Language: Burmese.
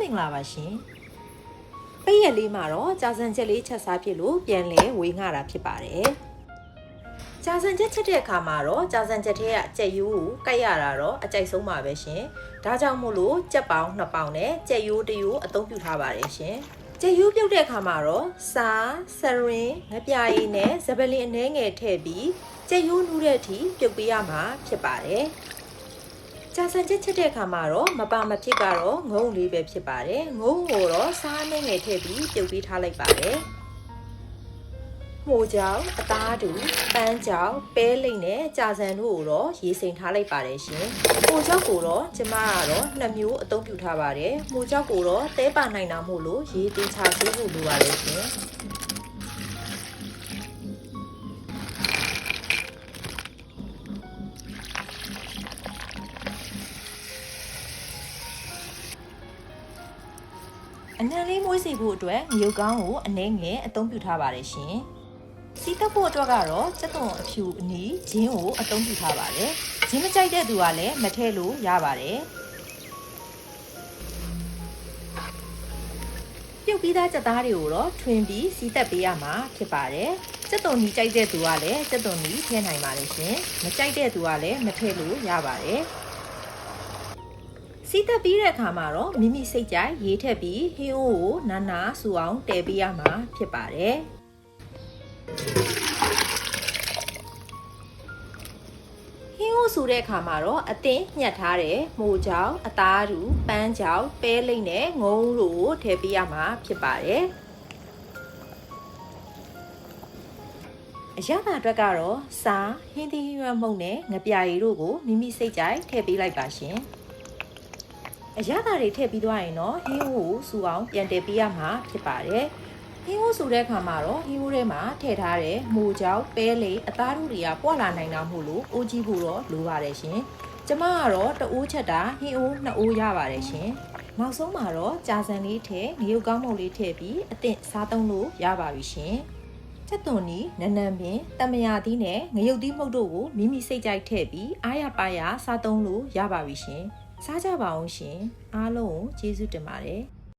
မင်္ဂလာပါရှင်ပိတ်ရက်လေးမှာတော့ကြာစံချက်လေးချက်စားဖြစ်လို့ပြန်လဲဝေငှတာဖြစ်ပါတယ်ကြာစံချက်ချက်တဲ့အခါမှာတော့ကြာစံချက်ထဲကကြက်ရိုးကိုကိုက်ရတာတော့အကြိုက်ဆုံးပါပဲရှင်ဒါကြောင့်မို့လို့ကြက်ပေါင်း2ပေါင်နဲ့ကြက်ရိုး1ရိုးအသုံးပြုထားပါတယ်ရှင်ကြက်ရိုးပြုတ်တဲ့အခါမှာတော့စားဆရင်ငပြာရည်နဲ့စပလင်အနှဲငယ်ထည့်ပြီးကြက်ရိုးနူးတဲ့အထိပြုတ်ပေးရမှာဖြစ်ပါတယ်ကြာစံချက်ချက်တဲ့အခါမှာတော့မပါမဖြစ်ကတော့ငုံလေးပဲဖြစ်ပါတယ်ငုံကိုတော့စားနှဲငယ်ထည့်ပြီးပြုတ်ပေးထားလိုက်ပါတယ်မိုးကြောင်အသားတူပန်းကြောင်ပဲလိမ့်နဲ့ကြာစံတို့ကိုတော့ရေစိမ်ထားလိုက်ပါတယ်ရှင်မိုးကြောင်ကိုတော့ကျမကတော့2မျိုးအသုံးပြုထားပါတယ်မိုးကြောင်ကိုတော့တဲပါနိုင်တာမို့လို့ရေသေးချဆေးဖို့လိုပါတယ်ရှင်အနံလေးမွေးစီဖို့အတွက်ငရုတ်ကောင်းကိုအနည်းငယ်အသုံးပြုထားပါတယ်ရှင်စီးတက်ဖို့အတွက်ကတော့စက်သွန်အဖြူအနီးဂျင်းကိုအသုံးပြုထားပါတယ်ဂျင်းမကြိုက်တဲ့သူကလည်းမထည့်လို့ရပါတယ်ပြုတ်ပြီးသားကြက်သားတွေကိုတော့ထွင်ပြီးစီးတက်ပေးရမှာဖြစ်ပါတယ်စက်သွန်နီးကြိုက်တဲ့သူကလည်းစက်သွန်နီးထည့်နိုင်ပါတယ်ရှင်မကြိုက်တဲ့သူကလည်းမထည့်လို့ရပါတယ်စီးတက်ပြီးတဲ့အခါမှာတော့မိမိစိတ်ကြိုက်ရေးထည့်ပြီးဟင်းအိုးကိုနာနာဆူအောင်တည်ပေးရမှာဖြစ်ပါတယ်ဟင်းအိုးဆူတဲ့အခါမှာတော့အသင်းညှက်ထားတဲ့မိုးကြောင်အသားတူပန်းကြောင်ပဲလိမ့်နဲ့ငုံတို့ကိုထည့်ပေးရမှာဖြစ်ပါတယ်အရသာအတွက်ကတော့စားဟင်းသီးဟင်းရွက်မှုန့်နဲ့ငပြာရည်တို့ကိုမိမိစိတ်ကြိုက်ထည့်ပေးလိုက်ပါရှင်အရသာတွေထည့်ပြီးသွားရင်တော့ဟင်းအိုးကိုစူအောင်ပြန်တည်ပေးရမှာဖြစ်ပါတယ်ဟင်းအိုးစူတဲ့အခါမှာတော့ဟင်းအိုးထဲမှာထည့်ထားတဲ့မိုးကြောင်ပဲလိမ့်အသားတို့တွေကပွာလာနိုင်တာမို့လို့အိုးကြီးဖို့တော့လိုပါတယ်ရှင်ကျမကတော့တအိုးချက်တာဟင်းအိုး2အိုးရပါတယ်ရှင်နောက်ဆုံးမှာတော့ကြာစံလေးထည့်ငရုတ်ကောင်းမုတ်လေးထည့်ပြီးအသင့်စားသုံးလို့ရပါပြီရှင်ချက်သွန်နီနနံပင်တမယာသီးနဲ့ငရုတ်သီးမှုတ်တို့ကိုမိမိစိတ်ကြိုက်ထည့်ပြီးအားရပါရစားသုံးလို့ရပါပြီရှင်စားကြပါအောင်ရှင်အားလုံးကိုကျေးဇူးတင်ပါတယ်